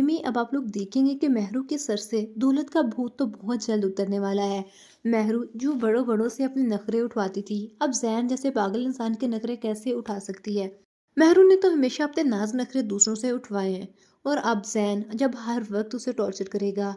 में अब आप लोग देखेंगे कि महरू के सर से दौलत का भूत तो बहुत जल्द उतरने वाला है। महरू जो बड़ों बड़ों से अपने नखरे उठवाती थी, अब जैन जैसे पागल इंसान के नखरे कैसे उठा सकती है। महरू ने तो हमेशा अपने नाज नखरे दूसरों से उठवाए हैं, और अब जैन जब हर वक्त उसे टॉर्चर करेगा।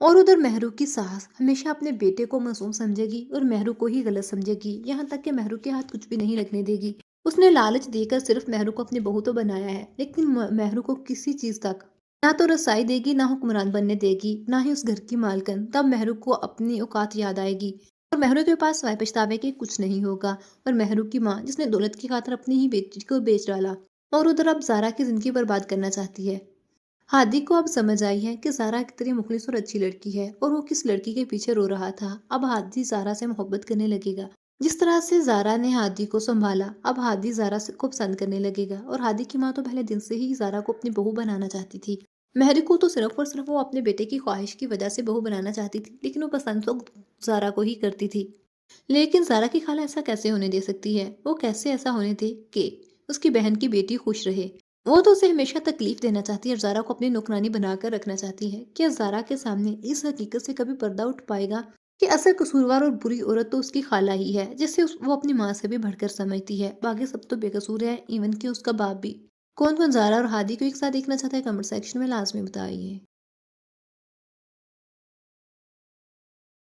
और उधर महरू की सास हमेशा अपने बेटे को मासूम समझेगी और महरू को ही गलत समझेगी, यहाँ तक कि महरू के हाथ कुछ भी नहीं लगने देगी। उसने लालच देकर सिर्फ महरू को अपनी बहू तो बनाया है, लेकिन महरू को किसी चीज तक ना तो रसाई देगी, ना हुक्मरान बनने देगी, ना ही उस घर की मालकन। तब महरू को अपनी औकात याद आएगी और महरू के पास सिवाय पछतावे के कुछ नहीं होगा। और महरू की माँ जिसने दौलत की खातिर अपनी ही बेटी को बेच डाला, और उधर अब जारा की जिंदगी बर्बाद करना चाहती है। हादी को अब समझ आई है कि ज़ारा कितनी मुखलिस और अच्छी लड़की है और वो किस लड़की के पीछे रो रहा था। अब हादी ज़ारा से मोहब्बत करने लगेगा। जिस तरह से ज़ारा ने हादी को संभाला, अब हादी ज़ारा से को पसंद करने लगेगा। और हादी की माँ तो पहले दिन से ही ज़ारा को अपनी बहू बनाना चाहती थी। महरी को तो सिर्फ और सिर्फ वो अपने बेटे की ख्वाहिश की वजह से बहू बनाना चाहती थी, लेकिन वो पसंद तो ज़ारा को ही करती थी। लेकिन ज़ारा की खाला ऐसा कैसे होने दे सकती है? वो कैसे ऐसा होने दे कि उसकी बहन की बेटी खुश रहे? वो तो उसे हमेशा तकलीफ देना चाहती है और ज़ारा को अपनी नौकरानी बनाकर रखना चाहती है। क्या ज़ारा के सामने इस हकीकत से कभी पर्दा उठ पाएगा कि असल कसूरवार और बुरी औरत तो उसकी खाला ही है, जिसे वो अपनी माँ से भी बढ़कर समझती है। बाकी सब तो बेकसूर है, इवन कि उसका बाप भी। कौन कौन ज़ारा और हादी को एक साथ देखना चाहता है, कमेंट सेक्शन में लाजमी बताइए।